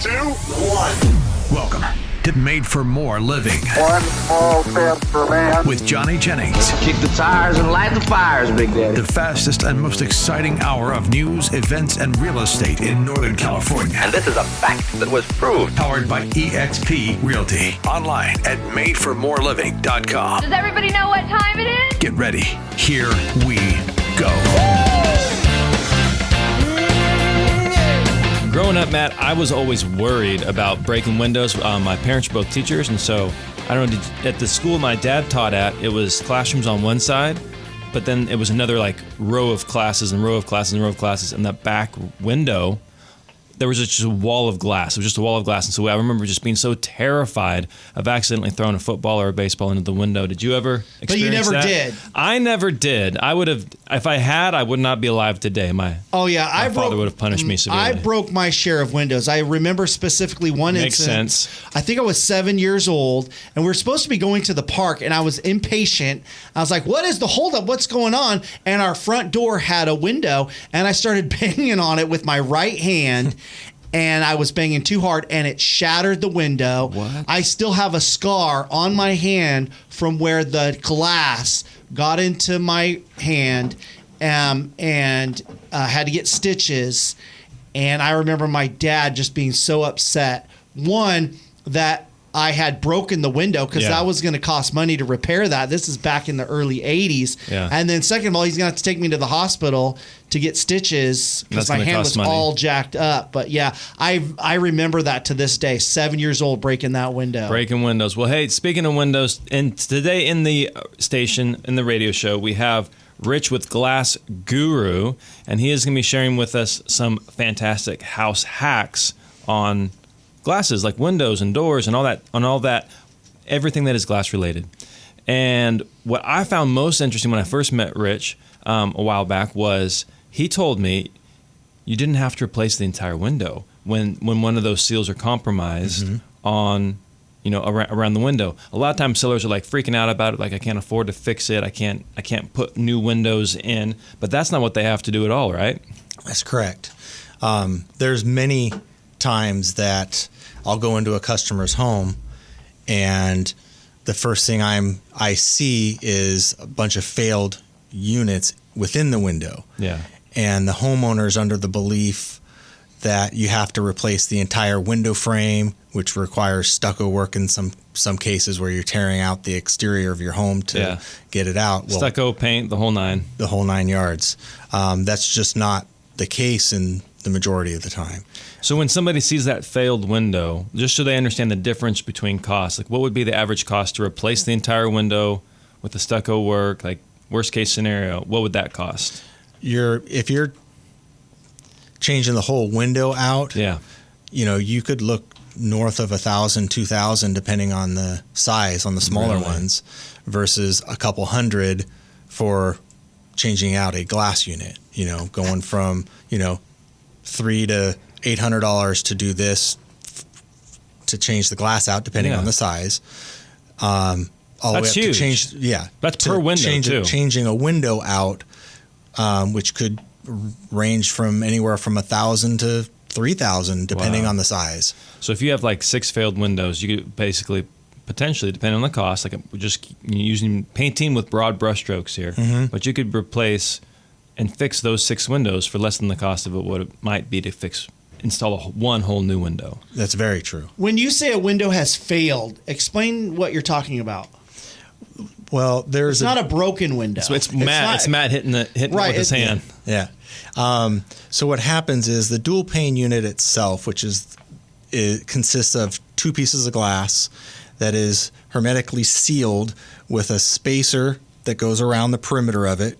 2, 1. Welcome to Made for More Living. One small step for man. With Johnny Jennings. Kick the tires and light the fires, Big Daddy. The fastest and most exciting hour of news, events, and real estate in Northern California. And this is a fact that was proved. Powered by eXp Realty. Online at madeformoreliving.com. Does everybody know what time it is? Get ready. Here we go. Growing up, Matt, I was always worried about breaking windows. My parents were both teachers, and so, I don't know, at the school my dad taught at, it was classrooms on one side, but then it was another like row of classes and row of classes and row of classes, and that back window, there was just a wall of glass. It was just a wall of glass, and so I remember just being so terrified of accidentally throwing a football or a baseball into the window. Did you ever experience that? But you never did. I never did. I would have, if I had, I would not be alive today. My father would have punished me severely. I broke my share of windows. I remember specifically one incident. Makes sense. I think I was 7 years old, and we were supposed to be going to the park, and I was impatient. I was like, what is the holdup? What's going on? And our front door had a window, and I started banging on it with my right hand. And I was banging too hard, and it shattered the window. What? I still have a scar on my hand from where the glass got into my hand, and had to get stitches. And I remember my dad just being so upset. One, that I had broken the window because that was going to cost money to repair that. This is back in the early 80s. Yeah. And then second of all, he's going to have to take me to the hospital to get stitches because my hand was all jacked up. But yeah, I remember that to this day, 7 years old, breaking that window. Breaking windows. Well, hey, speaking of windows, and today in the station, in the radio show, we have Rich with Glass Guru, and he is going to be sharing with us some fantastic house hacks on glasses, like windows and doors and all that, everything that is glass related. And what I found most interesting when I first met Rich a while back was he told me you didn't have to replace the entire window when one of those seals are compromised on, around the window. A lot of times sellers are like freaking out about it, like I can't afford to fix it, I can't put new windows in, but that's not what they have to do at all, right? That's correct. There's many times that I'll go into a customer's home and the first thing I see is a bunch of failed units within the window. Yeah. And the homeowner's under the belief that you have to replace the entire window frame, which requires stucco work in some cases where you're tearing out the exterior of your home to get it out. Well, stucco, paint, the whole nine. The whole 9 yards. That's just not the case in the majority of the time. So when somebody sees that failed window, just so they understand the difference between costs, like what would be the average cost to replace the entire window with the stucco work, like worst case scenario, what would that cost? If you're changing the whole window out, you could look north of $1,000, $2,000, depending on the size, on the smaller ones, versus a couple hundred for changing out a glass unit, going from, $300 to $800 to do this, to change the glass out, depending on the size. All the way up huge. to change, that's per window too. Changing a window out, which could range from anywhere from $1,000 to $3,000, depending on the size. So if you have like 6 failed windows, you could basically, potentially, depending on the cost, like just using painting with broad brushstrokes here, but you could replace and fix those 6 windows for less than the cost of what it might be to install one whole new window. That's very true. When you say a window has failed, explain what you're talking about. Well, it's not a broken window. So it's Matt hitting it with his hand. Yeah. So what happens is the dual pane unit itself, which it consists of 2 pieces of glass that is hermetically sealed with a spacer that goes around the perimeter of it,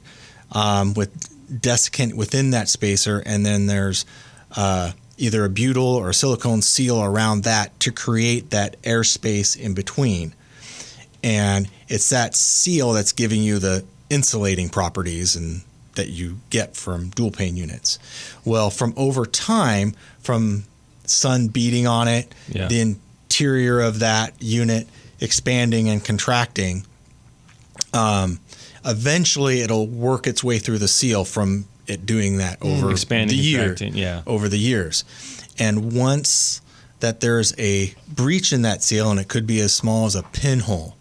with desiccant within that spacer, and then there's either a butyl or a silicone seal around that to create that airspace in between. And it's that seal that's giving you the insulating properties and that you get from dual pane units. Well, from over time, from sun beating on it, the interior of that unit expanding and contracting, eventually it'll work its way through the seal from it doing that over expanding, the year, contracting, over the years. And once that there's a breach in that seal, and it could be as small as a pinhole.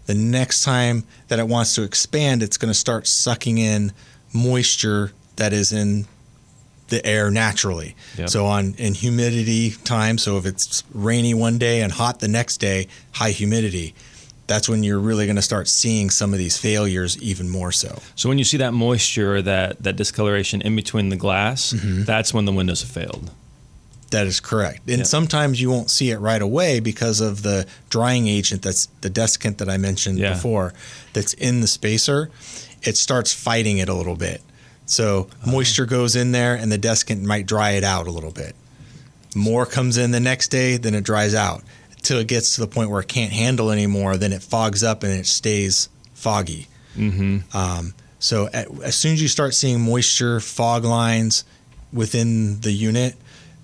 The next time that it wants to expand, it's going to start sucking in moisture that is in the air naturally. Yep. So in humidity time, so if it's rainy one day and hot the next day, high humidity, that's when you're really going to start seeing some of these failures even more so. So when you see that moisture or that discoloration in between the glass, that's when the windows have failed. That is correct. And sometimes you won't see it right away because of the drying agent, that's the desiccant that I mentioned before, that's in the spacer. It starts fighting it a little bit. So moisture goes in there and the desiccant might dry it out a little bit. More comes in the next day, then it dries out. Until it gets to the point where it can't handle anymore, then it fogs up and it stays foggy. So as soon as you start seeing moisture, fog lines within the unit,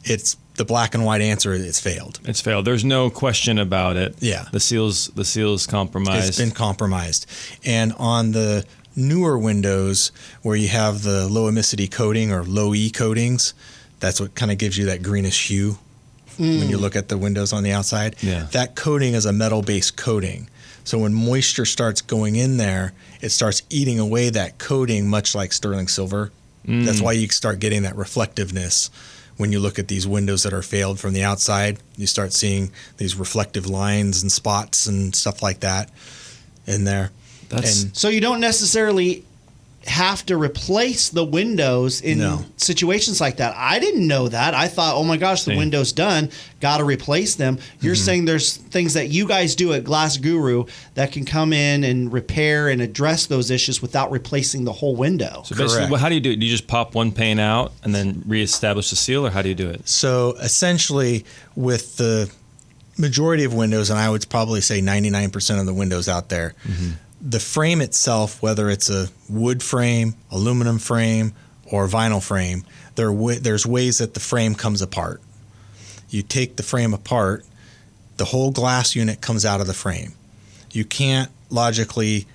it's the black and white answer. It's failed. It's failed. There's no question about it. Yeah. The seal's compromised. It's been compromised. And on the newer windows where you have the low emissivity coating or low E coatings, that's what kind of gives you that greenish hue. When you look at the windows on the outside, that coating is a metal-based coating. So when moisture starts going in there, it starts eating away that coating, much like sterling silver. That's why you start getting that reflectiveness when you look at these windows that are failed from the outside. You start seeing these reflective lines and spots and stuff like that in there. So you don't necessarily have to replace the windows in situations like that. I didn't know that. I thought, oh my gosh, the window's done, got to replace them. You're saying there's things that you guys do at Glass Guru that can come in and repair and address those issues without replacing the whole window. So basically, well, how do you do it? Do you just pop one pane out and then reestablish the seal, or how do you do it? So essentially, with the majority of windows, and I would probably say 99% of the windows out there, the frame itself, whether it's a wood frame, aluminum frame, or vinyl frame, there's ways that the frame comes apart. You take the frame apart, the whole glass unit comes out of the frame. You can't logically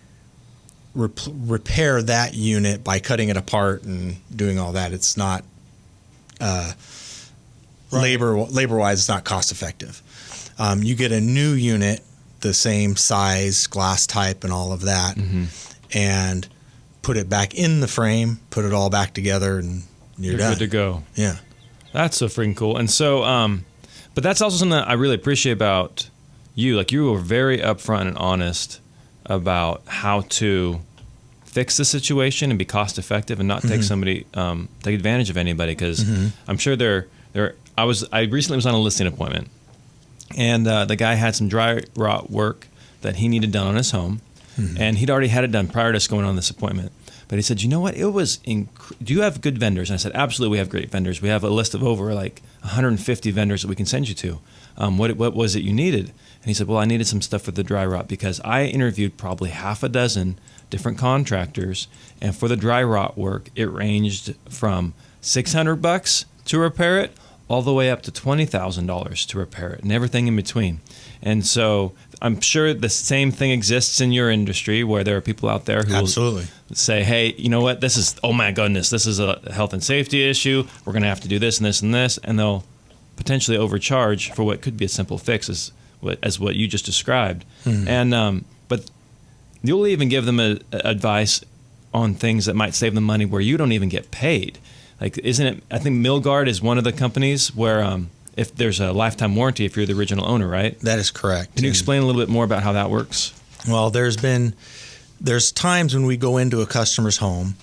repair that unit by cutting it apart and doing all that. It's not labor-wise, it's not cost effective. You get a new unit, the same size, glass type, and all of that, and put it back in the frame, put it all back together, and you're done. Good to go. Yeah. That's so freaking cool. And so, but that's also something that I really appreciate about you. Like, you were very upfront and honest about how to fix the situation and be cost effective and not take somebody, take advantage of anybody. Because I'm sure I recently was on a listing appointment. And the guy had some dry rot work that he needed done on his home. And he'd already had it done prior to us going on this appointment. But he said, you know what? It was do you have good vendors? And I said, absolutely, we have great vendors. We have a list of over like 150 vendors that we can send you to. What was it you needed? And he said, well, I needed some stuff for the dry rot because I interviewed probably half a dozen different contractors. And for the dry rot work, it ranged from $600 to repair it all the way up to $20,000 to repair it and everything in between. And so I'm sure the same thing exists in your industry where there are people out there who will say, hey, you know what, oh my goodness, this is a health and safety issue. We're going to have to do this and this and this. And they'll potentially overcharge for what could be a simple fix as what you just described. And but you'll even give them advice on things that might save them money where you don't even get paid. Like, isn't it? I think Milgard is one of the companies where if there's a lifetime warranty if you're the original owner, right? That is correct. Can you explain a little bit more about how that works? Well, there's times when we go into a customer's home,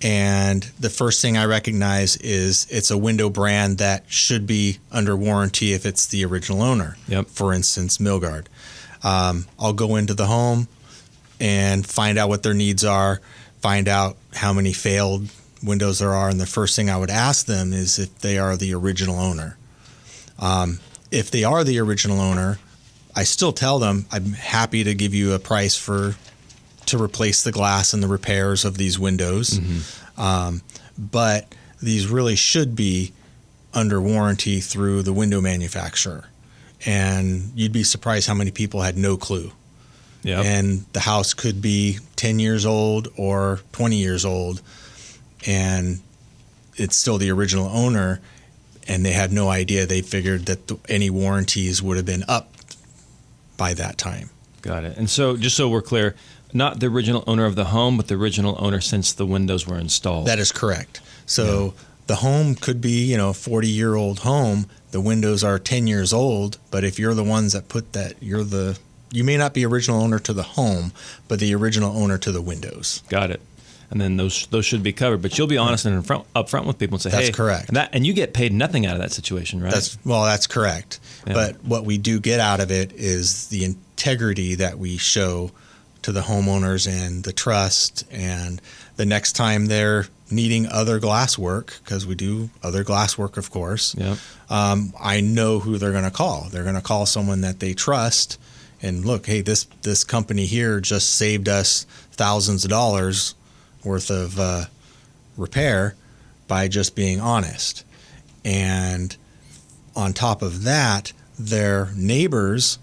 and the first thing I recognize is it's a window brand that should be under warranty if it's the original owner. Yep. For instance, Milgard. I'll go into the home and find out what their needs are, find out how many failed windows there are, and the first thing I would ask them is if they are the original owner. If they are the original owner, I still tell them I'm happy to give you a price to replace the glass and the repairs of these windows. But these really should be under warranty through the window manufacturer. And you'd be surprised how many people had no clue. Yep. And the house could be 10 years old or 20 years old, and it's still the original owner. and they had no idea. They figured that any warranties would have been up by that time. Got it. And so, just so we're clear, not the original owner of the home, but the original owner since the windows were installed. That is correct. So the home could be, a 40-year-old home. The windows are 10 years old, but if you're the ones that put that, you may not be original owner to the home, but the original owner to the windows. Got it. And then those should be covered. But you'll be honest and upfront with people and say, That's hey, correct. And you get paid nothing out of that situation, right? That's correct. Yeah. But what we do get out of it is the integrity that we show to the homeowners and the trust. And the next time they're needing other glass work, because we do other glass work, of course, I know who they're going to call. They're going to call someone that they trust. And look, hey, this company here just saved us thousands of dollars worth of repair by just being honest. And on top of that, their neighbors,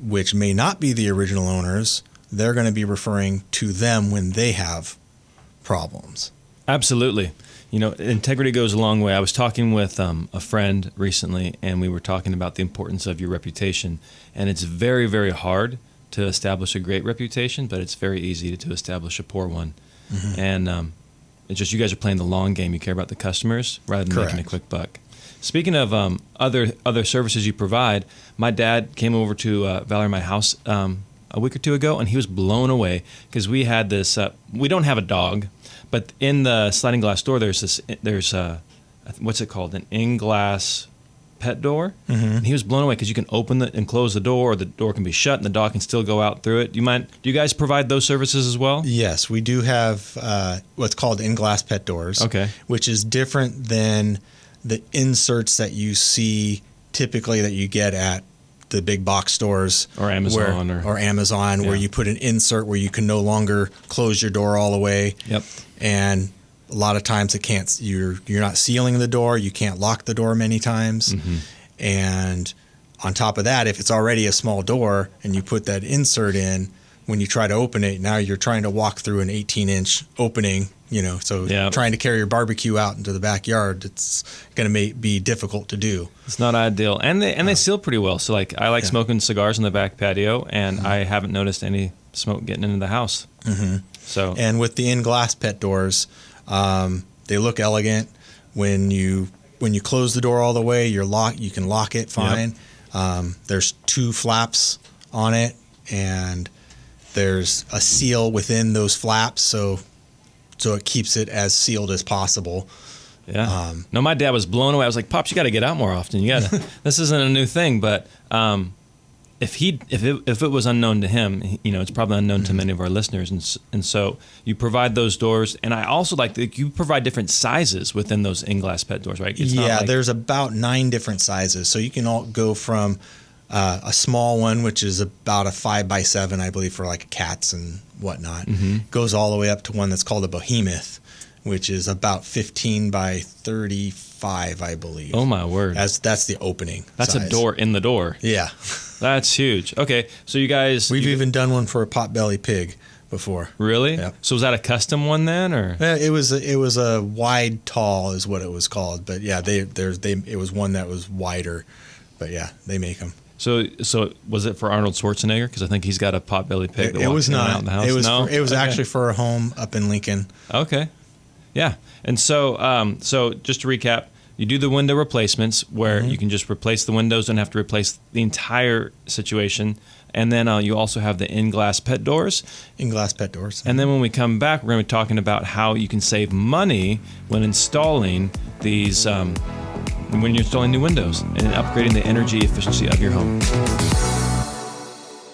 which may not be the original owners, they're going to be referring to them when they have problems. Absolutely. Integrity goes a long way. I was talking with a friend recently, and we were talking about the importance of your reputation. And it's very, very hard to establish a great reputation, but it's very easy to establish a poor one. Mm-hmm. And it's just you guys are playing the long game. You care about the customers rather than making a quick buck. Speaking of other services you provide, my dad came over to Valerie, my house, a week or two ago, and he was blown away because we had this. We don't have a dog, but in the sliding glass door, there's what's it called? An Engh glass pet door. Mm-hmm. And he was blown away because you can open it and close the door, or the door can be shut and the dog can still go out through it. Do you guys provide those services as well? Yes, we do have what's called Engh glass pet doors. Okay. Which is different than the inserts that you see typically that you get at the big box stores or Amazon or Amazon, where you put an insert where you can no longer close your door all the way. Yep. And a lot of times you're not sealing the door, you can't lock the door many times. Mm-hmm. And on top of that, if it's already a small door and you put that insert in, when you try to open it, now you're trying to walk through an 18-inch opening, trying to carry your barbecue out into the backyard, it's going to be difficult to do. It's not ideal. And they seal pretty well. So I like smoking cigars in the back patio, and I haven't noticed any smoke getting into the house. Mm-hmm. So, and with the Engh glass pet doors, they look elegant. When you close the door all the way, you can lock it fine. Yep. There's 2 flaps on it, and there's a seal within those flaps, so it keeps it as sealed as possible. Yeah. No, my dad was blown away. I was like, "Pops, you got to get out more often. You got this isn't a new thing." But if it was unknown to him, it's probably unknown to many of our listeners. And so you provide those doors, and I also like that you provide different sizes within those Engh glass pet doors, right? There's about 9 different sizes, so you can all go from a small one, which is about a 5x7, I believe, for like cats and whatnot. Mm-hmm. Goes all the way up to one that's called a behemoth, which is about 15 by 35, I believe. Oh my word! That's the opening. That's size. A door in the door. Yeah, that's huge. Okay, so you guys, we've even done one for a potbelly pig before. Really? Yep. So was that a custom one then, or? It was a wide tall is what it was called, but yeah, it was one that was wider, but yeah, they make them. So was it for Arnold Schwarzenegger? Because I think he's got a potbelly pig. It was not. Out in the house. It was actually for a home up in Lincoln. Okay, yeah. And so just to recap, you do the window replacements where you can just replace the windows, don't have to replace the entire situation. And then you also have the Engh glass pet doors. Engh glass pet doors. And then when we come back, we're going to be talking about how you can save money when installing these. When you're installing new windows and upgrading the energy efficiency of your home.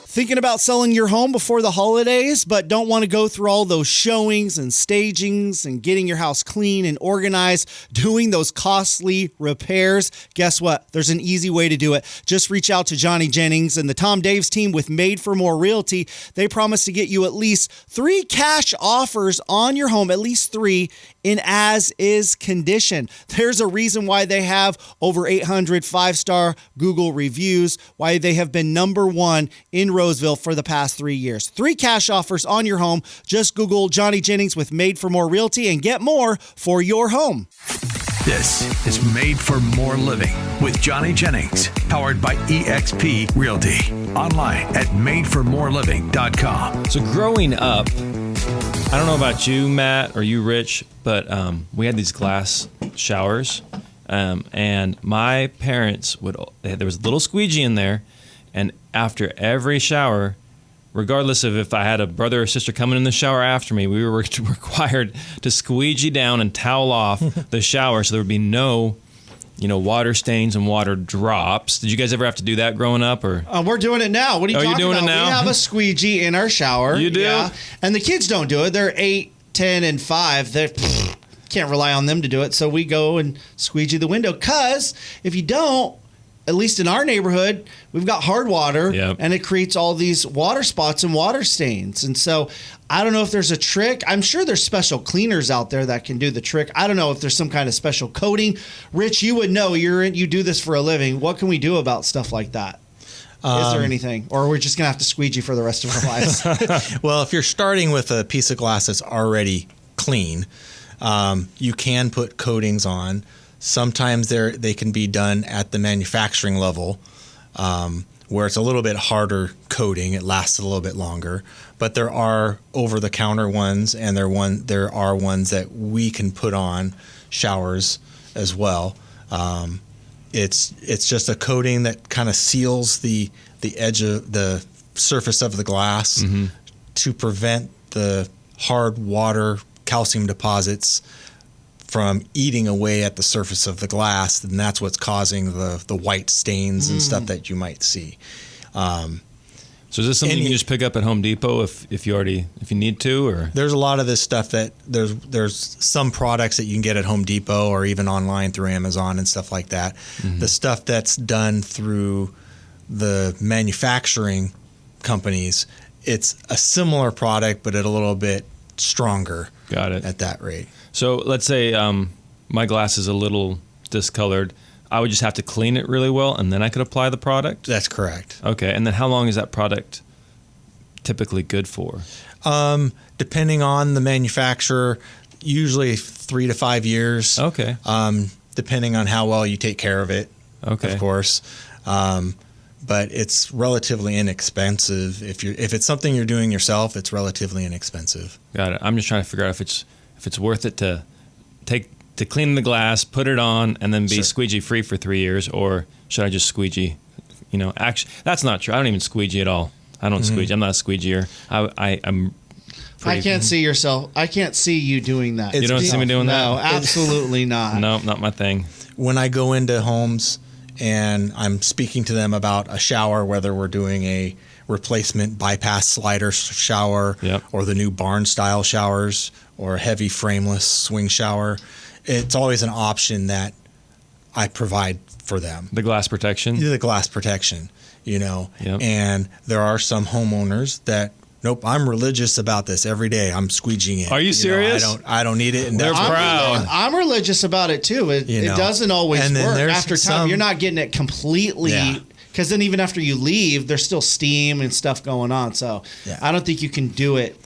Thinking about selling your home before the holidays, but don't want to go through all those showings and stagings and getting your house clean and organized, doing those costly repairs? Guess what? There's an easy way to do it. Just reach out to Johnny Jennings and the Tom Daves team with Made for More Realty. They promise to get you at least 3 cash offers on your home, at least 3 in as-is condition. There's a reason why they have over 800 5-star Google reviews, why they have been #1 in Roseville for the past 3 years. 3 cash offers on your home. Just Google Johnny Jennings with Made for More Realty and get more for your home. This is Made for More Living with Johnny Jennings, powered by eXp Realty. Online at madeformoreliving.com. So growing up, I don't know about you, Matt, or you, Rich, but we had these glass showers, and my parents there was a little squeegee in there, and after every shower, regardless of if I had a brother or sister coming in the shower after me, we were required to squeegee down and towel off the shower so there would be no, water stains and water drops. Did you guys ever have to do that growing up? Or we're doing it now. What are you talking doing about? it now? We have a squeegee in our shower. You do? Yeah. And the kids don't do it. They're 8, 10, and 5. They can't rely on them to do it. So we go and squeegee the window. Because if you don't, at least in our neighborhood, we've got hard water, and it creates all these water spots and water stains. And so I don't know if there's a trick. I'm sure there's special cleaners out there that can do the trick. I don't know if there's some kind of special coating. Rich, you would know. You do this for a living. What can we do about stuff like that? Is there anything? Or we're just going to have to squeegee for the rest of our lives? Well, if you're starting with a piece of glass that's already clean, you can put coatings on. Sometimes they can be done at the manufacturing level, where it's a little bit harder coating. It lasts a little bit longer. But there are over-the-counter ones, and there are ones that we can put on showers as well. It's just a coating that kind of seals the edge of the surface of the glass to prevent the hard water calcium deposits from eating away at the surface of the glass, and that's what's causing the white stains and stuff that you might see. So is this something you can just pick up at Home Depot if you need to, or there's a lot of this stuff that there's some products that you can get at Home Depot or even online through Amazon and stuff like that. The stuff that's done through the manufacturing companies, it's a similar product but at a little bit stronger. Got it. At that rate. So let's say my glass is a little discolored. I would just have to clean it really well, and then I could apply the product? That's correct. Okay, and then how long is that product typically good for? Depending on the manufacturer, usually 3 to 5 years. Okay. Depending on how well you take care of it, okay, of course. But it's relatively inexpensive. If it's something you're doing yourself, it's relatively inexpensive. Got it. I'm just trying to figure out if it's worth it to clean the glass, put it on, and then be squeegee free for 3 years, or should I just squeegee? Actually, that's not true. I don't even squeegee at all. I don't squeegee. I'm not a squeegeer. I'm. I can't see yourself. I can't see you doing that. You don't see me doing that? No, absolutely not. No, not my thing. When I go into homes and I'm speaking to them about a shower, whether we're doing a replacement bypass slider shower or the new barn style showers or a heavy frameless swing shower, it's always an option that I provide for them. The glass protection? The glass protection, and there are some homeowners that, nope, I'm religious about this every day. I'm squeegeeing it. Are you serious? I don't need it. And they're proud. I'm religious about it too. It doesn't always work. After time, you're not getting it completely. Because then even after you leave, there's still steam and stuff going on. So I don't think you can do it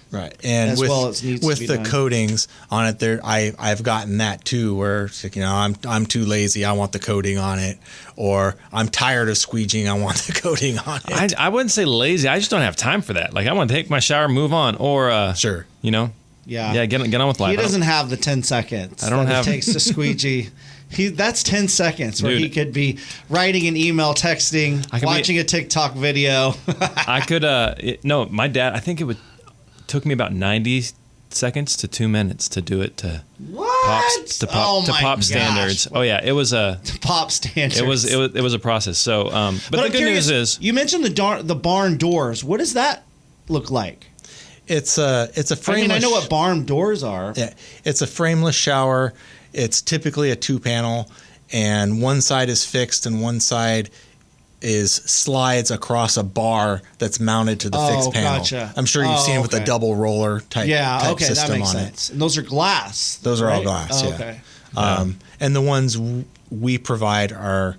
right. And as well as needs to be the done. coatings on it, I've gotten that too, where it's like, I'm too lazy. I want the coating on it, or I'm tired of squeegeeing. I want the coating on it. I wouldn't say lazy. I just don't have time for that. Like, I want to take my shower, move on, or sure, Yeah, get on with life. He doesn't have the 10 seconds. It takes to squeegee. That's 10 seconds where he could be writing an email, texting, watching a TikTok video. I could. No, my dad. I think it took me about 90 seconds to 2 minutes to do it to pop standards. Oh yeah, it was a pop standards. It was a process. So, but the good news is you mentioned the barn doors. What does that look like? It's a frameless. I know what barn doors are. Yeah, it's a frameless shower. It's typically a 2-panel, and one side is fixed and one side is slides across a bar that's mounted to the fixed panel. Gotcha. I'm sure you've seen it with a double roller type system that makes on sense. And those are glass. Those are all glass. Okay. And the ones we provide are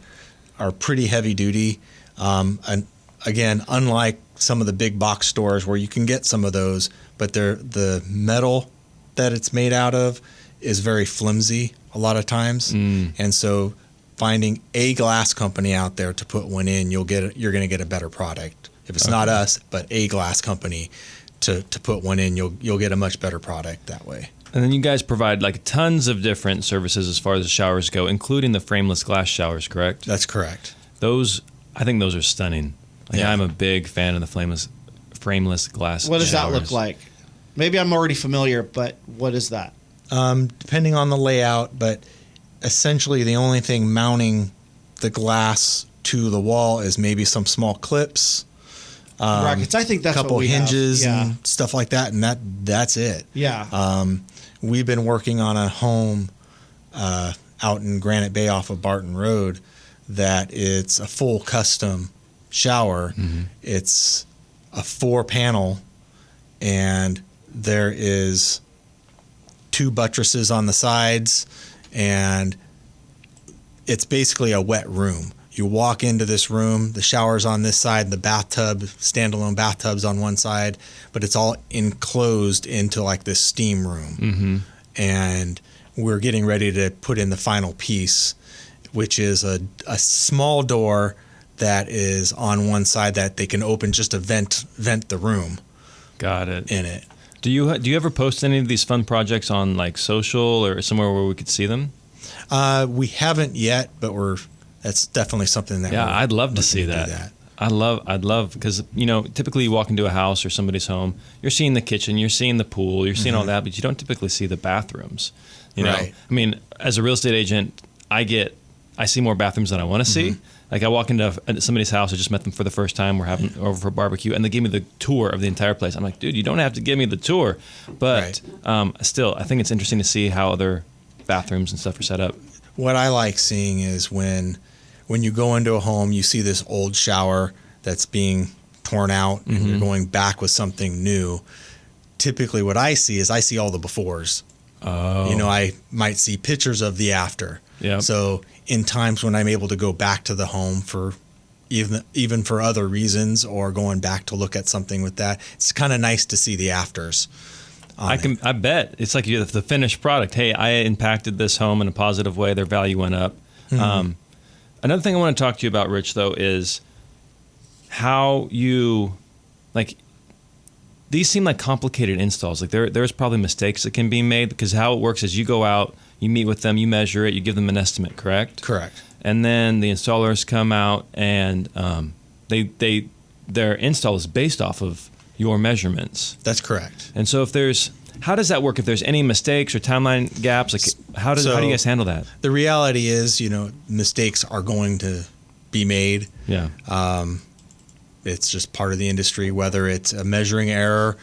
pretty heavy duty. And again, unlike some of the big box stores where you can get some of those, but the metal that it's made out of is very flimsy a lot of times. And so finding a glass company out there to put one in, you're going to get a better product. If it's not us, but a glass company to put one in, you'll get a much better product that way. And then you guys provide like tons of different services as far as the showers go, including the frameless glass showers, correct? That's correct. I think those are stunning. Like, I'm a big fan of the frameless glass. What does showers. that look like? Maybe I'm already familiar, but what is that? Depending on the layout, but essentially the only thing mounting the glass to the wall is maybe some small clips, Brackets. I think that's couple what we hinges have. and stuff like that, and that's it. Yeah. We've been working on a home out in Granite Bay off of Barton Road that it's a full custom shower. It's a 4-panel, and there is 2 buttresses on the sides, and it's basically a wet room. You walk into this room, the shower's on this side, the bathtub, standalone bathtub's on one side, but it's all enclosed into like this steam room. And we're getting ready to put in the final piece, which is a small door that is on one side that they can open just to vent the room. Got it. In it. Do you ever post any of these fun projects on like social or somewhere where we could see them? We haven't yet, but that's definitely something that I'd love to see that. I'd love because typically you walk into a house or somebody's home, you're seeing the kitchen, you're seeing the pool, you're seeing all that, but you don't typically see the bathrooms. You know, Right. I mean, as a real estate agent, I see more bathrooms than I want to see. Like I walk into somebody's house, I just met them for the first time, we're having over for barbecue, and they gave me the tour of the entire place. I'm like, dude, you don't have to give me the tour, but still, I think it's interesting to see how other bathrooms and stuff are set up. What I like seeing is when you go into a home, you see this old shower that's being torn out and you're going back with something new. Typically what I see all the befores. I might see pictures of the after. So in times when I'm able to go back to the home for even for other reasons or going back to look at something with that, it's kind of nice to see the afters. I bet it's like the finished product. Hey, I impacted this home in a positive way. Their value went up. Another thing I want to talk to you about, Rich, though, is how you these seem like complicated installs. Like there's probably mistakes that can be made because how it works is you go out, you meet with them, you measure it, you give them an estimate, correct? Correct. And then the installers come out and their install is based off of your measurements. That's correct. And so how does that work? If there's any mistakes or timeline gaps, like how do you guys handle that? The reality is, mistakes are going to be made. Yeah. It's just part of the industry, whether it's a measuring error,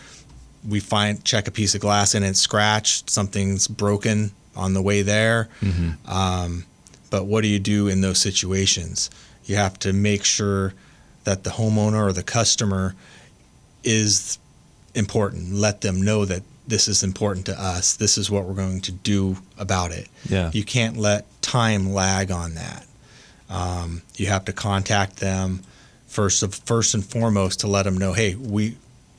check a piece of glass and it's scratched, something's broken on the way there. But what do you do in those situations? You have to make sure that the homeowner or the customer is important. Let them know that this is important to us. This is what we're going to do about it. Yeah. You can't let time lag on that. You have to contact them first and foremost to let them know, hey,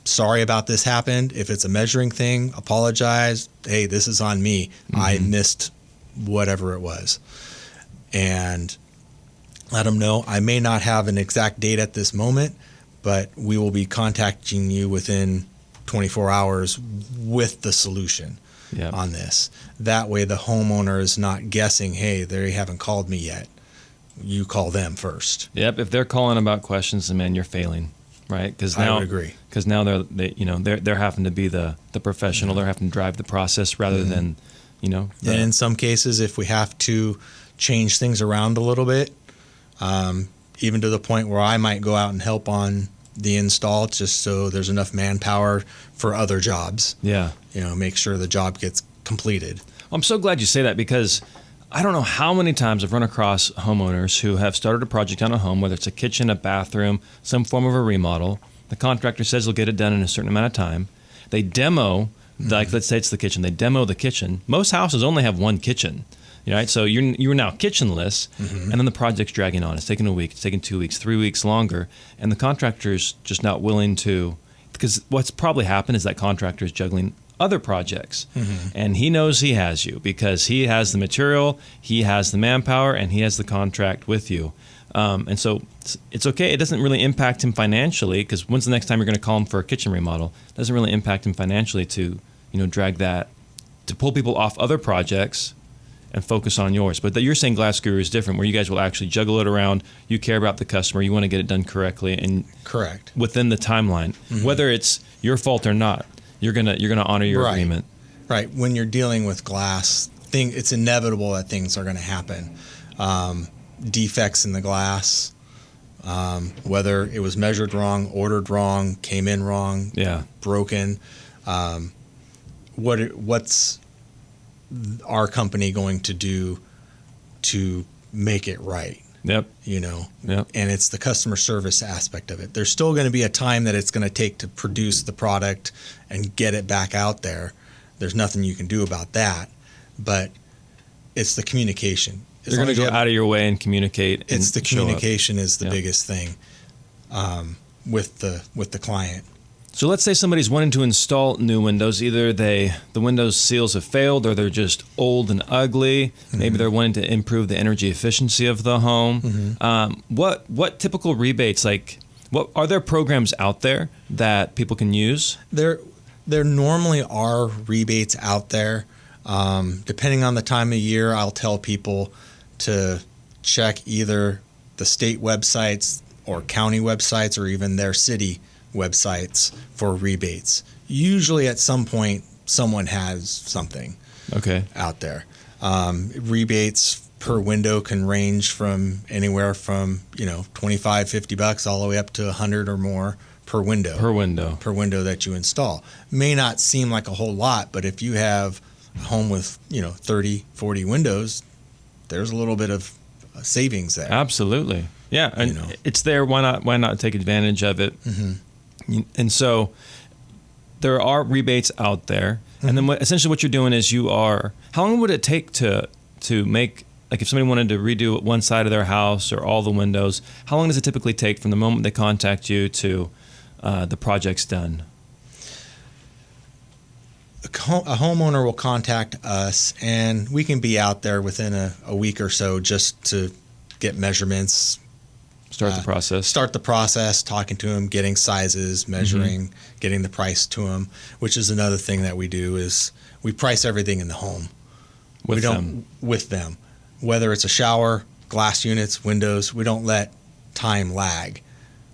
sorry about this happened. If it's a measuring thing, apologize. Hey, this is on me. I missed whatever it was. And let them know, I may not have an exact date at this moment, but we will be contacting you within 24 hours with the solution on this. That way the homeowner is not guessing, hey, they haven't called me yet. You call them first. Yep. If they're calling about questions, then man, you're failing, right? Because now, I would agree. Because now they're having to be the professional. They're having to drive the process rather than, And in some cases, if we have to change things around a little bit, even to the point where I might go out and help on the install just so there's enough manpower for other jobs. Yeah. Make sure the job gets completed. I'm so glad you say that because I don't know how many times I've run across homeowners who have started a project on a home, whether it's a kitchen, a bathroom, some form of a remodel. The contractor says they'll get it done in a certain amount of time. They demo, like let's say it's the kitchen. They demo the kitchen. Most houses only have one kitchen. Right? So you're now kitchenless, and then the project's dragging on. It's taking a week, it's taking 2 weeks, 3 weeks longer, and the contractor's just not willing to, because what's probably happened is that contractor is juggling other projects. Mm-hmm. And he knows he has you because he has the material, he has the manpower, and he has the contract with you. And so it's okay. It doesn't really impact him financially because when's the next time you're going to call him for a kitchen remodel? It doesn't really impact him financially to, drag that, to pull people off other projects and focus on yours. But you're saying Glass Guru is different, where you guys will actually juggle it around. You care about the customer. You want to get it done correctly and correct within the timeline, whether it's your fault or not. You're gonna honor your agreement. Right. When you're dealing with glass, it's inevitable that things are going to happen. Defects in the glass, whether it was measured wrong, ordered wrong, came in wrong, broken. What's our company going to do to make it right? Yep. And it's the customer service aspect of it. There's still going to be a time that it's going to take to produce the product and get it back out there. There's nothing you can do about that, but it's the communication. You're going to go out of your way and communicate. It's the communication is the biggest thing with the client. So let's say somebody's wanting to install new windows. Either the windows seals have failed, or they're just old and ugly. Maybe they're wanting to improve the energy efficiency of the home. What typical rebates, what are there programs out there that people can use? There normally are rebates out there. Depending on the time of year, I'll tell people to check either the state websites or county websites or even their city websites for rebates. Usually at some point, someone has something out there. Rebates per window can range from anywhere from, $25, $50 all the way up to $100 or more per window. Per window that you install. May not seem like a whole lot, but if you have a home with, 30, 40 windows, there's a little bit of savings there. Absolutely. Yeah, and it's there. Why not take advantage of it? And so there are rebates out there. And then essentially what you're doing is how long would it take to make, if somebody wanted to redo one side of their house or all the windows, how long does it typically take from the moment they contact you to the project's done? A homeowner will contact us, and we can be out there within a week or so just to get measurements. Start the process, talking to them, getting sizes, measuring, getting the price to them, which is another thing that we do is we price everything in the home. With them. Whether it's a shower, glass units, windows, we don't let time lag.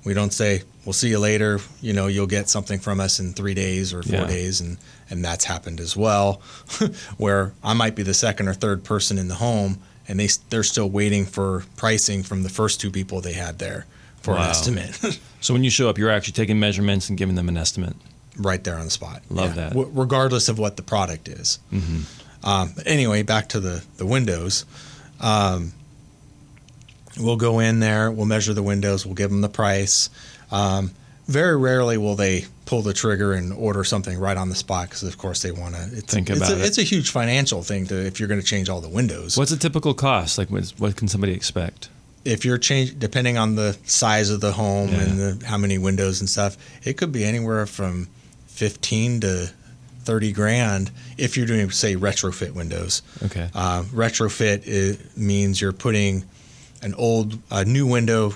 We don't say, we'll see you later, you'll get something from us in 3 days or 4 days, and that's happened as well, where I might be the second or third person in the home, and they're still waiting for pricing from the first two people they had there for an estimate. So when you show up, you're actually taking measurements and giving them an estimate? Right there on the spot. Love that. Regardless of what the product is. Anyway, back to the windows. We'll go in there, we'll measure the windows, we'll give them the price. Very rarely will they pull the trigger and order something right on the spot because, of course, they want to think about it. It's a huge financial thing if you're going to change all the windows. What's a typical cost? What can somebody expect? If you're depending on the size of the home and how many windows and stuff, it could be anywhere from $15,000 to $30,000 if you're doing, say, retrofit windows. Okay. Retrofit means you're putting a new window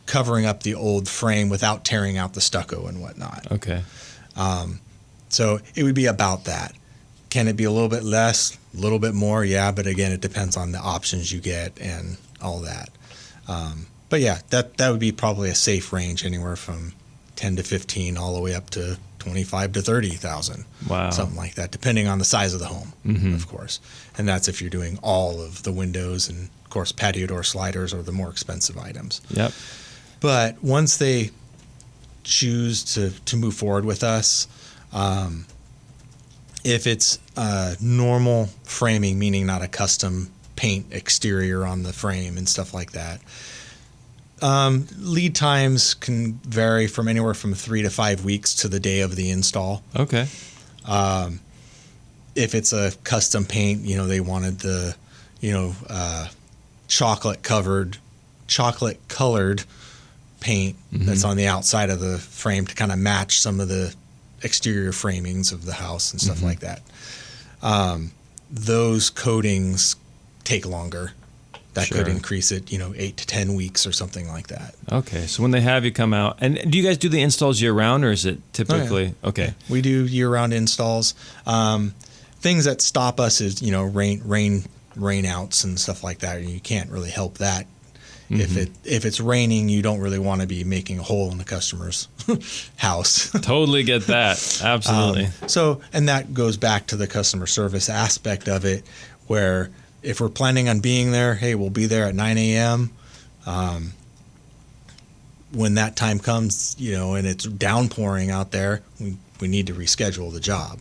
covering up the old frame without tearing out the stucco and whatnot. Okay. So it would be about that. Can it be a little bit less, a little bit more? Yeah, but again, it depends on the options you get and all that. But yeah, that would be probably a safe range, anywhere from 10 to 15 all the way up to 25 to 30,000. Wow. Something like that, depending on the size of the home, of course. And that's if you're doing all of the windows, and of course patio door sliders are the more expensive items. Yep. But once they choose to move forward with us, if it's normal framing, meaning not a custom paint exterior on the frame and stuff like that, lead times can vary from anywhere from 3 to 5 weeks to the day of the install. Okay. If it's a custom paint, they wanted the, chocolate colored paint that's on the outside of the frame to kind of match some of the exterior framings of the house and stuff like that. Those coatings take longer. That could increase it, 8 to 10 weeks or something like that. Okay, so when they have you come out, and do you guys do the installs year round, or is it typically okay? Yeah. We do year round installs. Things that stop us is rain outs and stuff like that. You can't really help that. If it's raining, you don't really want to be making a hole in the customer's house. Totally get that. Absolutely. And that goes back to the customer service aspect of it, where if we're planning on being there, hey, we'll be there at 9 a.m. When that time comes, and it's downpouring out there, we need to reschedule the job.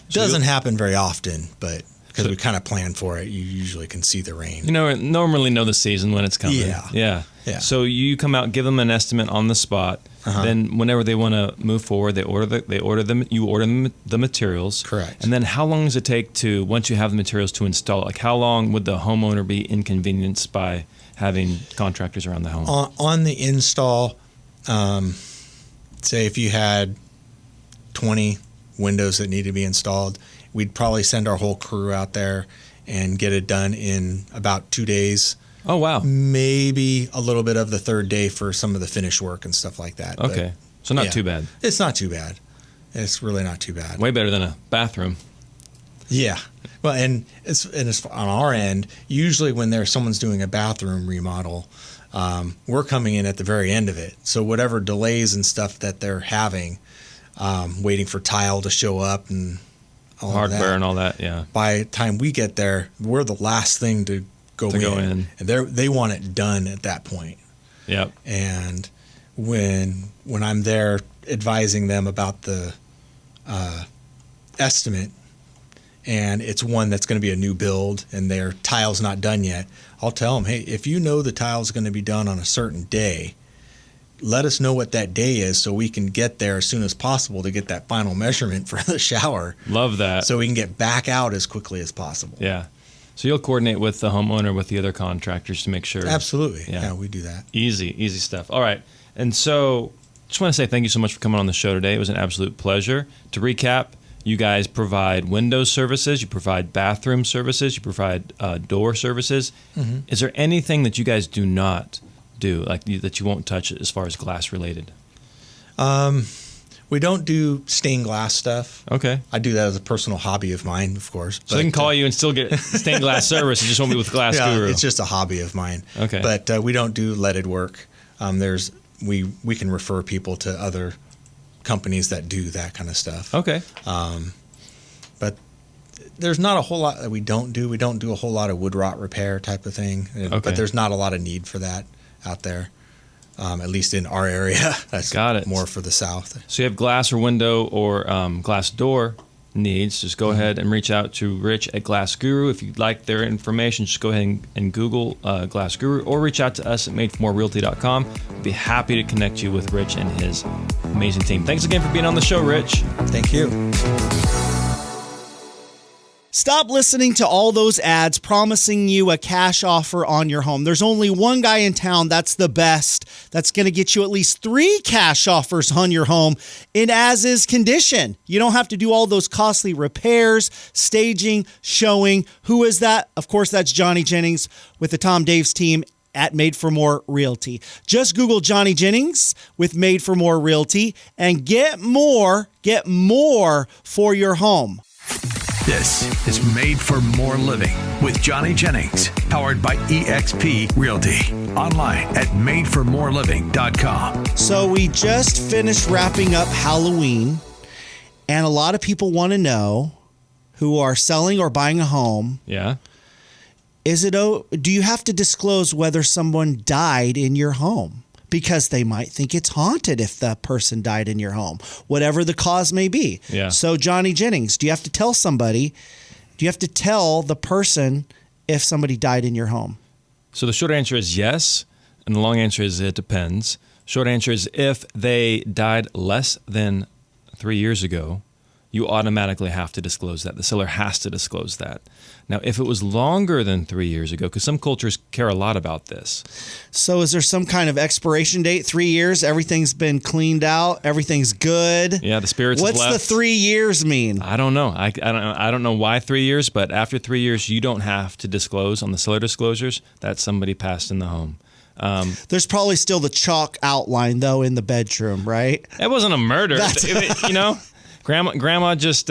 Doesn't happen very often, but because we kind of plan for it, you usually can see the rain. Normally know the season when it's coming. Yeah. So you come out, give them an estimate on the spot. Then whenever they want to move forward, you order them the materials. Correct. And then how long does it take to, once you have the materials, to install it? Like how long would the homeowner be inconvenienced by having contractors around the home? On the install, say if you had 20 windows that need to be installed, we'd probably send our whole crew out there and get it done in about 2 days. Oh, wow. Maybe a little bit of the third day for some of the finish work and stuff like that. Okay. So not too bad. It's not too bad. It's really not too bad. Way better than a bathroom. Yeah. Well, and it's on our end, usually when someone's doing a bathroom remodel, we're coming in at the very end of it. So whatever delays and stuff that they're having, waiting for tile to show up and hardware and all that, yeah. By the time we get there, we're the last thing to go in. And they want it done at that point. Yep. And when I'm there advising them about the estimate, and it's one that's going to be a new build and their tile's not done yet, I'll tell them, hey, if you know the tile's going to be done on a certain day, let us know what that day is so we can get there as soon as possible to get that final measurement for the shower. Love that. So we can get back out as quickly as possible. Yeah. So you'll coordinate with the homeowner, with the other contractors to make sure. Absolutely. Yeah, we do that. Easy stuff. All right. And so just want to say thank you so much for coming on the show today. It was an absolute pleasure. To recap, you guys provide window services, you provide bathroom services, you provide door services. Is there anything that you guys do not do, that you won't touch as far as glass related? We don't do stained glass stuff. Okay. I do that as a personal hobby of mine, of course. So they can call you and still get stained glass service. You just won't be with Glass Guru. It's just a hobby of mine. Okay. But we don't do leaded work. We can refer people to other companies that do that kind of stuff. Okay. But there's not a whole lot that we don't do. We don't do a whole lot of wood rot repair type of thing. Okay. But there's not a lot of need for that out there, at least in our area. That's Got it. More for the south. So you have glass or window or glass door needs, just go ahead and reach out to Rich at Glass Guru. If you'd like their information, just go ahead and Google Glass Guru or reach out to us at madeformorerealty.com. We'll be happy to connect you with Rich and his amazing team. Thanks again for being on the show, Rich. Thank you. Stop listening to all those ads promising you a cash offer on your home. There's only one guy in town that's the best, that's going to get you at least 3 cash offers on your home in as-is condition. You don't have to do all those costly repairs, staging, showing. Who is that? Of course, that's Johnny Jennings with the Tom Daves team at Made for More Realty. Just Google Johnny Jennings with Made for More Realty and get more for your home. This is Made for More Living with Johnny Jennings, powered by eXp Realty. Online at madeformoreliving.com. So we just finished wrapping up Halloween, and a lot of people want to know, who are selling or buying a home, Yeah. do you have to disclose whether someone died in your home? Because they might think it's haunted if the person died in your home, whatever the cause may be. Yeah. So Johnny Jennings, do you have to tell the person if somebody died in your home? So the short answer is yes, and the long answer is it depends. Short answer is if they died less than 3 years ago, you automatically have to disclose that. The seller has to disclose that. Now, if it was longer than 3 years ago, because some cultures care a lot about this. So is there some kind of expiration date? 3 years, everything's been cleaned out, everything's good. Yeah, the spirits have What's left. the 3 years mean? I don't know. I don't know why 3 years, but after 3 years, you don't have to disclose on the seller disclosures that somebody passed in the home. There's probably still the chalk outline though in the bedroom, right? It wasn't a murder, you know. Grandma just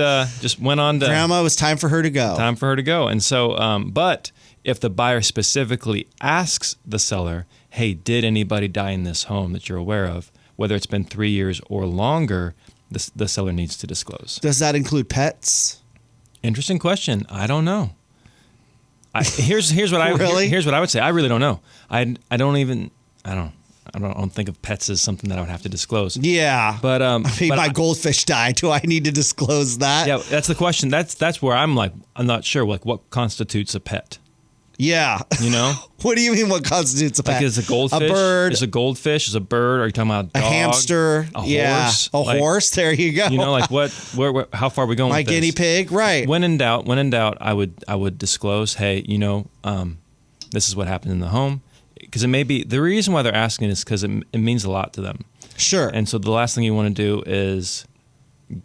went on to. Grandma, it was time for her to go. Time for her to go. And so, but if the buyer specifically asks the seller, hey, did anybody die in this home that you're aware of, whether it's been 3 years or longer, the seller needs to disclose. Does that include pets? Interesting question. I don't know. Here's what I Really? here's what I would say. I really don't know. I don't think of pets as something that I would have to disclose. Yeah. But my goldfish died. Do I need to disclose that? Yeah, that's the question. That's where I'm not sure. Like, what constitutes a pet? Yeah. You know? What do you mean? What constitutes a pet? Like, is a goldfish? A bird? Is a goldfish? Is a bird? Are you talking about a dog? A hamster? A yeah. horse? A horse? There you go. You know, like what? Where? How far are we going? My with this? guinea pig? Right. When in doubt, I would disclose. Hey, you know, this is what happened in the home. Because it may be the reason why they're asking is because it means a lot to them. Sure. And so the last thing you want to do is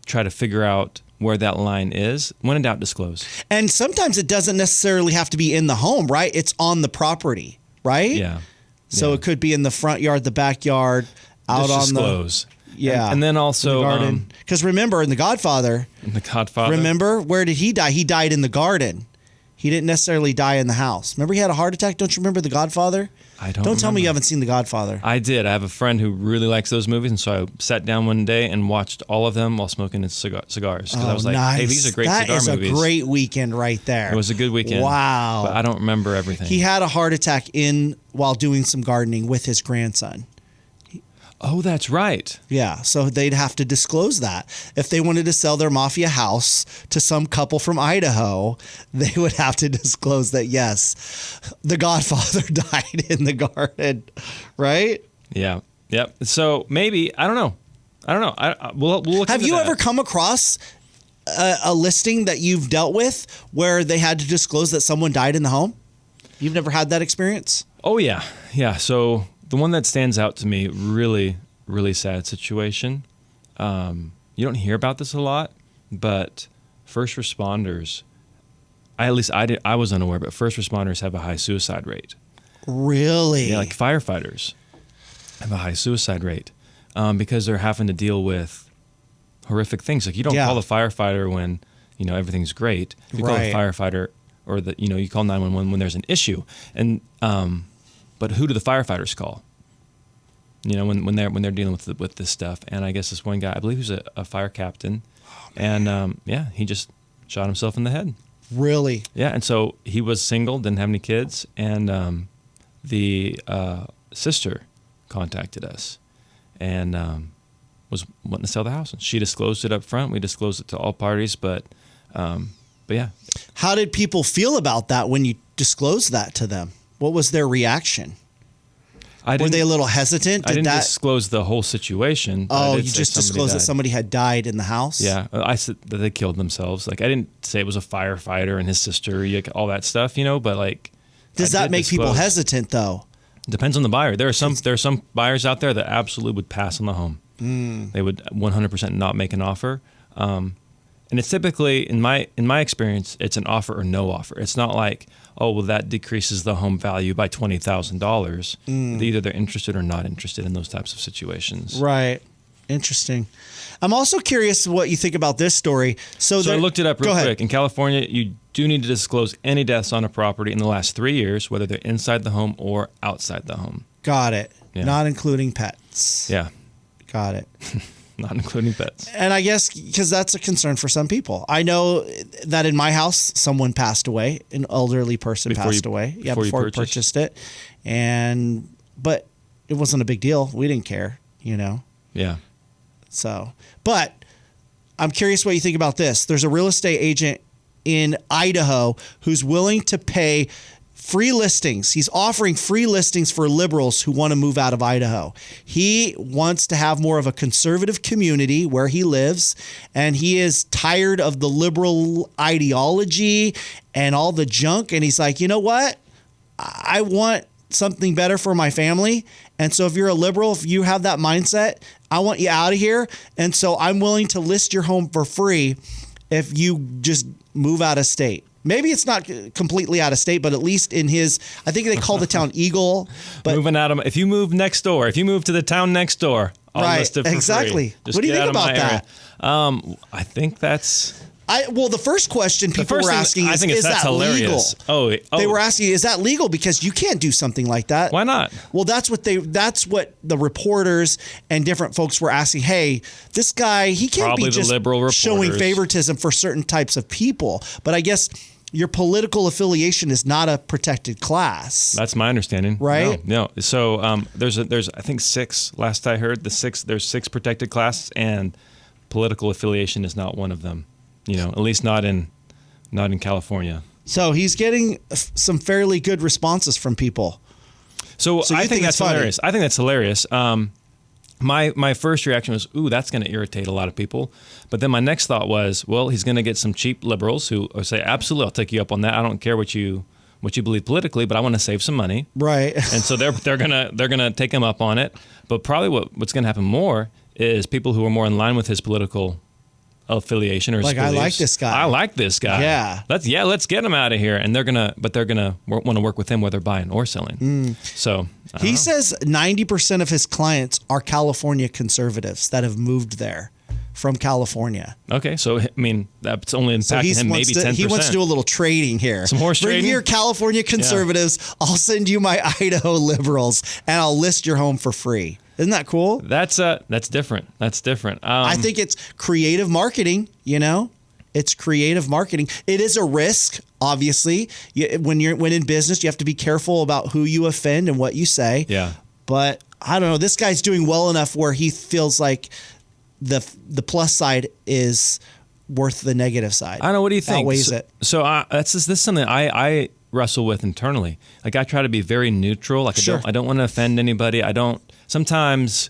try to figure out where that line is. When in doubt, disclose. And sometimes it doesn't necessarily have to be in the home, right? It's on the property, right? Yeah. So it could be in the front yard, the backyard, out Just on disclose. Yeah. And then also the garden. Because remember, in The Godfather, remember, where did he die? He died in the garden. He didn't necessarily die in the house. Remember he had a heart attack? Don't you remember The Godfather? I don't. Don't tell me remember. you haven't seen The Godfather. I did. I have a friend who really likes those movies, and so I sat down one day and watched all of them while smoking his cigars. Because I was like, nice. hey, these are great cigar movies. That is a great weekend right there. It was a good weekend. Wow. But I don't remember everything. He had a heart attack while doing some gardening with his grandson. Oh, that's right. Yeah, so they'd have to disclose that. If they wanted to sell their mafia house to some couple from Idaho, they would have to disclose that, yes, the Godfather died in the garden, right? Yeah. Yep. So maybe, I don't know. We'll look Have into you that. ever come across a listing that you've dealt with where they had to disclose that someone died in the home? You've never had that experience? Oh, yeah. Yeah. So the one that stands out to me, really, really sad situation. You don't hear about this a lot, but first responders, I was unaware, but first responders have a high suicide rate. Really? Yeah, like firefighters have a high suicide rate because they're having to deal with horrific things. Like, you don't call the firefighter when, you know, everything's great. You call the firefighter, or you call 911 when there's an issue. And but who do the firefighters call? You know, when they're dealing with this stuff. And I guess this one guy, I believe he was a fire captain, and he just shot himself in the head. Really? Yeah, and so he was single, didn't have any kids, and the sister contacted us and was wanting to sell the house. And she disclosed it up front. We disclosed it to all parties, but yeah. How did people feel about that when you disclosed that to them? What was their reaction? Were they a little hesitant? I didn't disclose the whole situation. Oh, you just disclosed that somebody had died in the house? Yeah, I said that they killed themselves. Like, I didn't say it was a firefighter and his sister, all that stuff, you know. But like, does that make people hesitant though? Depends on the buyer. There are some buyers out there that absolutely would pass on the home. They would 100% not make an offer. And it's typically, in my experience, it's an offer or no offer. It's not like, oh, well, that decreases the home value by $20,000. Either they're interested or not interested in those types of situations. Right. Interesting. I'm also curious what you think about this story. So I looked it up real Go ahead. quick. In California, you do need to disclose any deaths on a property in the last 3 years, whether they're inside the home or outside the home. Got it. Yeah. Not including pets. Yeah. Got it. Not including pets. And I guess because that's a concern for some people. I know that in my house, someone passed away. An elderly person passed away. Yeah, before we purchased it. But it wasn't a big deal. We didn't care, you know. Yeah. So, but I'm curious what you think about this. There's a real estate agent in Idaho who's willing to pay free listings. He's offering free listings for liberals who want to move out of Idaho. He wants to have more of a conservative community where he lives, and he is tired of the liberal ideology and all the junk. And he's like, you know what? I want something better for my family. And so if you're a liberal, if you have that mindset, I want you out of here. And so I'm willing to list your home for free if you just move out of state. Maybe it's not completely out of state, but at least in his, I think they call the town Eagle. But moving out of, if you move next door, if you move to the town next door, I'll list it for exactly. free. What do you think about that? I think that's. Well, the first question people were asking is that hilarious. legal? They were asking, is that legal? Because you can't do something like that. Why not? Well, that's what the reporters and different folks were asking. Hey, this guy, he can't Probably be just showing favoritism for certain types of people. But I guess your political affiliation is not a protected class. That's my understanding. Right? No. So there's I think 6. Last I heard, there's 6 protected classes, and political affiliation is not one of them. At least not in California. So he's getting some fairly good responses from people. So I think that's hilarious. I think that's hilarious. My first reaction was, ooh, that's going to irritate a lot of people. But then my next thought was, well, he's going to get some cheap liberals who say, absolutely, I'll take you up on that. I don't care what you believe politically, but I want to save some money. Right. And so they're gonna take him up on it. But probably what's going to happen more is people who are more in line with his political affiliation or his beliefs. I like this guy. I like this guy. Yeah. Let's get him out of here. And they're gonna want to work with him whether buying or selling. So he says 90% of his clients are California conservatives that have moved there from California. Okay, so I mean that's only impacting him maybe 10%. He wants to do a little trading here. Some horse trading. Bring your California conservatives. Yeah. I'll send you my Idaho liberals, and I'll list your home for free. Isn't that cool? That's different. That's different. I think it's creative marketing. It's creative marketing. It is a risk, obviously. When in business, you have to be careful about who you offend and what you say. Yeah. But I don't know. This guy's doing well enough where he feels like the plus side is worth the negative side. I don't know. What do you think? Outweighs it. So this is something I wrestle with internally. Like I try to be very neutral. Like Sure. I don't want to offend anybody. Sometimes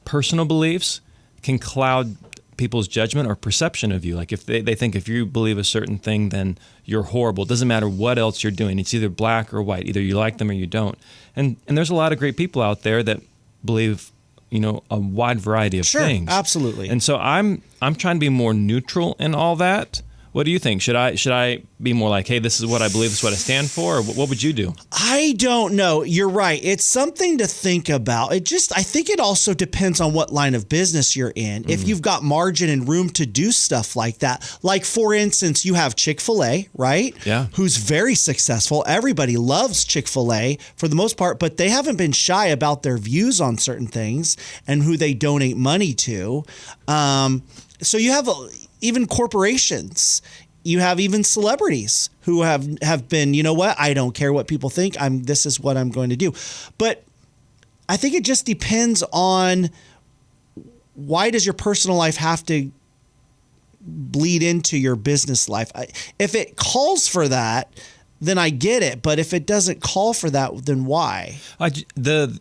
personal beliefs can cloud people's judgment or perception of you. Like if they think if you believe a certain thing, then you're horrible. It doesn't matter what else you're doing. It's either black or white. Either you like them or you don't. And there's a lot of great people out there that believe a wide variety of things. Sure, absolutely. And so I'm trying to be more neutral in all that. What do you think? Should I be more like, hey, this is what I believe, this is what I stand for? Or what would you do? I don't know. You're right. It's something to think about. I think it also depends on what line of business you're in. If you've got margin and room to do stuff like that, like for instance, you have Chick-fil-A, right? Yeah. Who's very successful. Everybody loves Chick-fil-A for the most part, but they haven't been shy about their views on certain things and who they donate money to. So you have even corporations, you have even celebrities who have been, you know what, I don't care what people think. This is what I'm going to do. But I think it just depends on why does your personal life have to bleed into your business life? If it calls for that, then I get it. But if it doesn't call for that, then why? The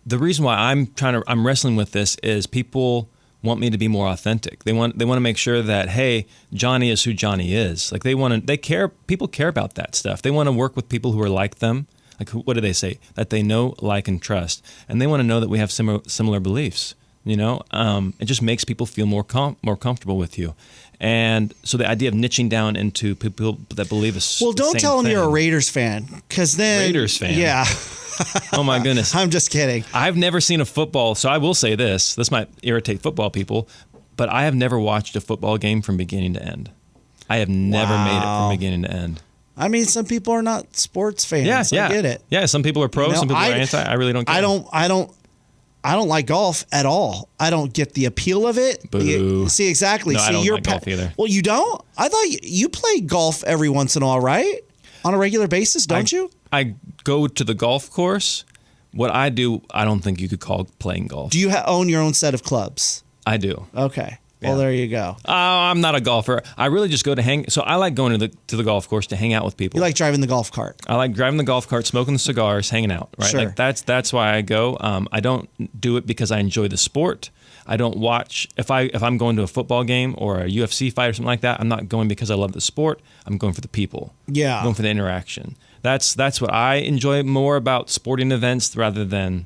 reason why I'm wrestling with this is people want me to be more authentic. They want to make sure that, hey, Johnny is who Johnny is. Like people care about that stuff. They want to work with people who are like them. Like what do they say? That they know, like, and trust. And they want to know that we have similar beliefs. It just makes people feel more comfortable with you. And so the idea of niching down into people that believe us. Well, don't tell them you're a Raiders fan, because then Raiders fan. Yeah. Oh my goodness. I'm just kidding. I've never seen a football, so I will say this. This might irritate football people, but I have never watched a football game from beginning to end. I have never made it from beginning to end. I mean, some people are not sports fans. Yeah. I get it. Yeah, some people are pro, some people are anti. I really don't care. I don't like golf at all. I don't get the appeal of it. Boo. See, exactly. No, See, I don't like golf either. Well, you don't? I thought you play golf every once in a while, right? On a regular basis, don't you? I go to the golf course. What I do, I don't think you could call playing golf. Do you own your own set of clubs? I do. Okay. Well, there you go. I'm not a golfer. I really just go to hang. So I like going to the golf course to hang out with people. You like driving the golf cart. I like driving the golf cart, smoking the cigars, hanging out. Right, Sure. like that's why I go. I don't do it because I enjoy the sport. I don't watch if I'm going to a football game or a UFC fight or something like that. I'm not going because I love the sport. I'm going for the people. Yeah. I'm going for the interaction. That's what I enjoy more about sporting events rather than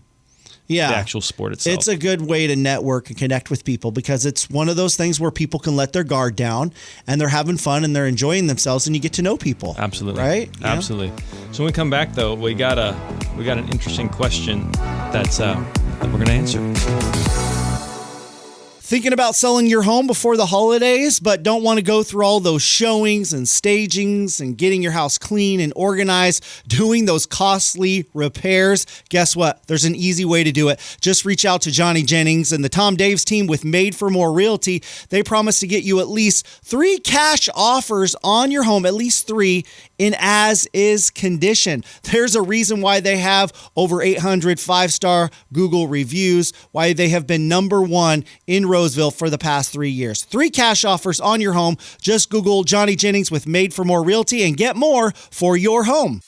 the actual sport itself. It's a good way to network and connect with people because it's one of those things where people can let their guard down and they're having fun and they're enjoying themselves and you get to know people. Absolutely. Right? Absolutely. So when we come back though, we got an interesting question that we're going to answer. Thinking about selling your home before the holidays, but don't want to go through all those showings and stagings and getting your house clean and organized, doing those costly repairs? Guess what? There's an easy way to do it. Just reach out to Johnny Jennings and the Tom Daves team with Made for More Realty. They promise to get you at least 3 cash offers on your home, at least 3 in as-is condition. There's a reason why they have over 800 5-star Google reviews, why they have been #1 in Roseville for the past 3 years. 3 cash offers on your home. Just Google Johnny Jennings with Made for More Realty and get more for your home.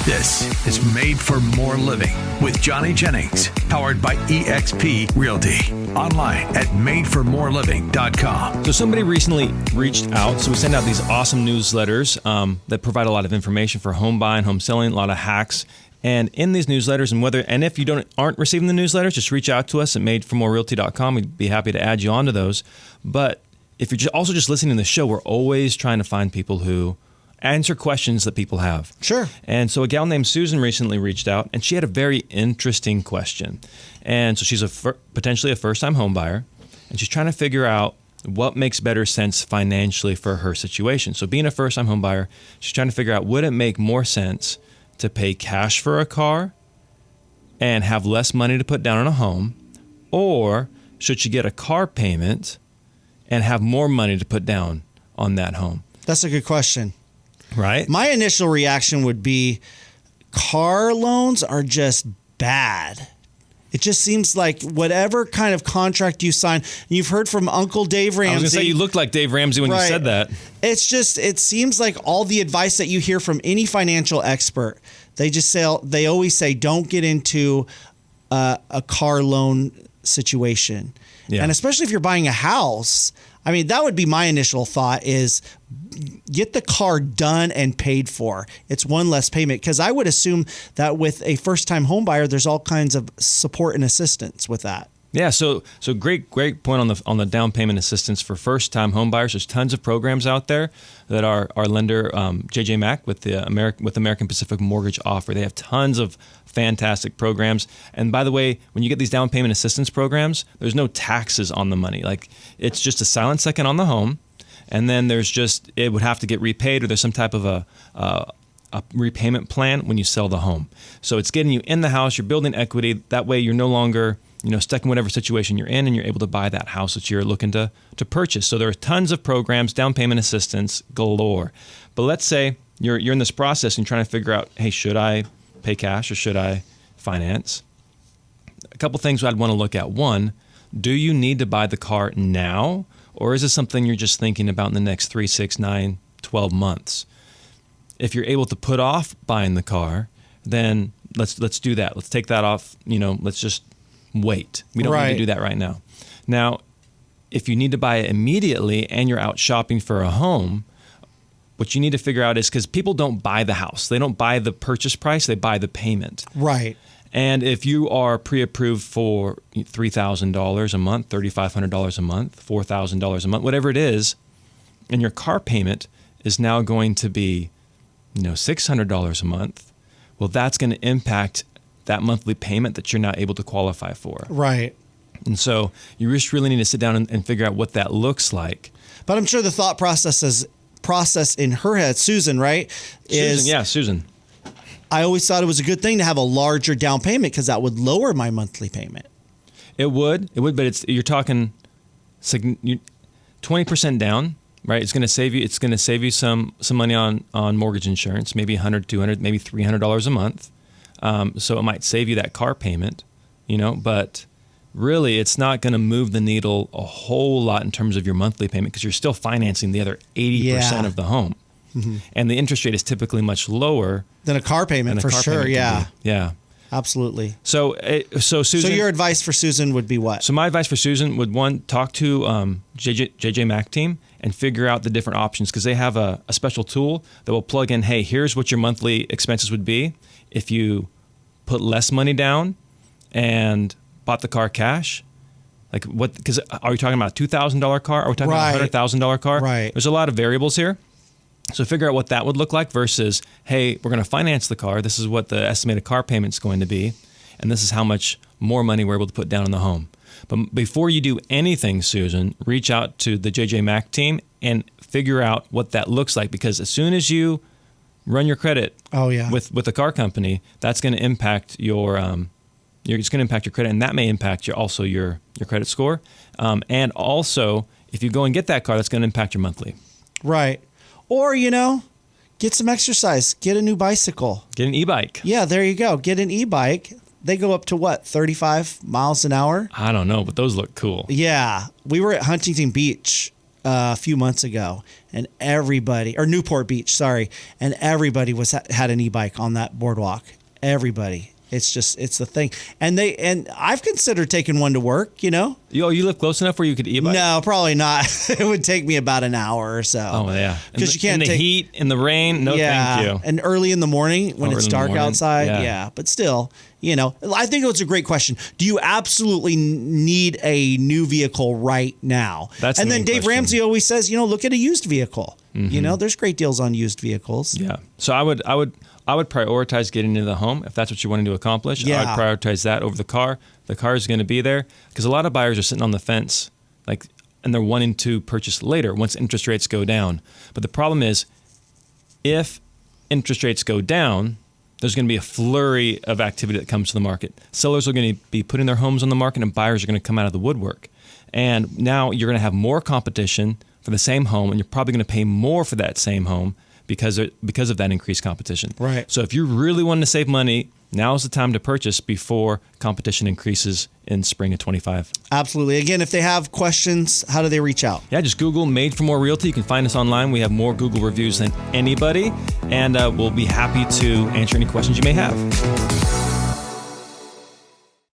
This is Made for More Living with Johnny Jennings, powered by eXp Realty. Online at madeformoreliving.com. So somebody recently reached out. So we send out these awesome newsletters that provide a lot of information for home buying, home selling, a lot of hacks. And in these newsletters, and if you aren't receiving the newsletters, just reach out to us at madeformorerealty.com. We'd be happy to add you onto those. But if you're also just listening to the show, we're always trying to find people who answer questions that people have. Sure. And so a gal named Susan recently reached out, and she had a very interesting question. And so she's potentially a first-time home buyer, and she's trying to figure out what makes better sense financially for her situation. So being a first-time home buyer, she's trying to figure out, would it make more sense to pay cash for a car and have less money to put down on a home, or should she get a car payment and have more money to put down on that home? That's a good question. Right? My initial reaction would be car loans are just bad. It just seems like whatever kind of contract you sign, and you've heard from Uncle Dave Ramsey. I was going to say, you looked like Dave Ramsey when you said that. It seems like all the advice that you hear from any financial expert, they always say, don't get into a car loan situation. Yeah. And especially if you're buying a house, I mean, that would be my initial thought is get the car done and paid for. It's one less payment, because I would assume that with a first-time home buyer, there's all kinds of support and assistance with that. Yeah, so great point on the down payment assistance for first-time home buyers. There's tons of programs out there that our lender JJ Mack with American Pacific Mortgage offer. They have tons of fantastic programs. And by the way, when you get these down payment assistance programs, there's no taxes on the money. Like, it's just a silent second on the home, and then it would have to get repaid, or there's some type of a repayment plan when you sell the home. So it's getting you in the house, you're building equity. That way you're no longer stuck in whatever situation you're in, and you're able to buy that house that you're looking to purchase. So there are tons of programs, down payment assistance galore. But let's say you're in this process and you're trying to figure out, hey, should I pay cash or should I finance? A couple things I'd want to look at. One, do you need to buy the car now, or is this something you're just thinking about in the next 3, 6, 9, 12 months? If you're able to put off buying the car, then let's do that. Let's take that off. Let's just wait. We don't need to do that right now. Now, if you need to buy it immediately and you're out shopping for a home, what you need to figure out is, because people don't buy the house. They don't buy the purchase price. They buy the payment. Right. And if you are pre-approved for $3,000 a month, $3,500 a month, $4,000 a month, whatever it is, and your car payment is now going to be $600 a month, well, that's going to impact that monthly payment that you're not able to qualify for. Right. And so you just really need to sit down and figure out what that looks like. But I'm sure the thought process in her head, Susan, right? Susan. I always thought it was a good thing to have a larger down payment, because that would lower my monthly payment. It would, but you're talking 20% down, right? It's going to save you some money on mortgage insurance, maybe $100, $200, maybe $300 a month. So it might save you that car payment, but really it's not going to move the needle a whole lot in terms of your monthly payment because you're still financing the other 80% of the home. And the interest rate is typically much lower than a car payment for sure. Yeah. Yeah. Absolutely. So Susan. So your advice for Susan would be what? So my advice for Susan would talk to JJ Mack team and figure out the different options because they have a special tool that will plug in. Hey, here's what your monthly expenses would be if you put less money down and bought the car cash. Like what? Because are we talking about a $2,000 car? Are we talking about a $100,000 car? Right. There's a lot of variables here. So figure out what that would look like versus, hey, we're going to finance the car. This is what the estimated car payment's going to be. And this is how much more money we're able to put down on the home. But before you do anything, Susan, reach out to the JJ Mack team and figure out what that looks like. Because as soon as you run your credit with a car company, that's going to impact your it's going to impact your credit, and that may impact your credit score. And also, if you go and get that car, that's going to impact your monthly. Right. Or, get some exercise. Get a new bicycle. Get an e-bike. Yeah, there you go. Get an e-bike. They go up to what, 35 miles an hour? I don't know, but those look cool. Yeah. We were at Huntington Beach a few months ago, and Newport Beach, sorry, and everybody had an e-bike on that boardwalk. Everybody. It's the thing. And I've considered taking one to work, you live close enough where you could e-bike? No, probably not. It would take me about an hour or so. Oh, yeah. Because you can't in the heat, in the rain, thank you. And early in the morning when it's dark outside. Yeah. But still, I think it was a great question. Do you absolutely need a new vehicle right now? That's and the then main Dave question. Ramsey always says, look at a used vehicle. There's great deals on used vehicles. Yeah. So I would prioritize getting into the home if that's what you want to accomplish. Yeah. I would prioritize that over the car. The car is going to be there because a lot of buyers are sitting on the fence, and they're wanting to purchase later once interest rates go down. But the problem is, if interest rates go down, there's going to be a flurry of activity that comes to the market. Sellers are going to be putting their homes on the market, and buyers are going to come out of the woodwork. And now you're going to have more competition for the same home, and you're probably going to pay more for that same home because of that increased competition. Right. So if you really want to save money, now is the time to purchase before competition increases in spring of 25. Absolutely. Again, if they have questions, how do they reach out? Yeah, just Google Made for More Realty. You can find us online. We have more Google reviews than anybody, and we'll be happy to answer any questions you may have.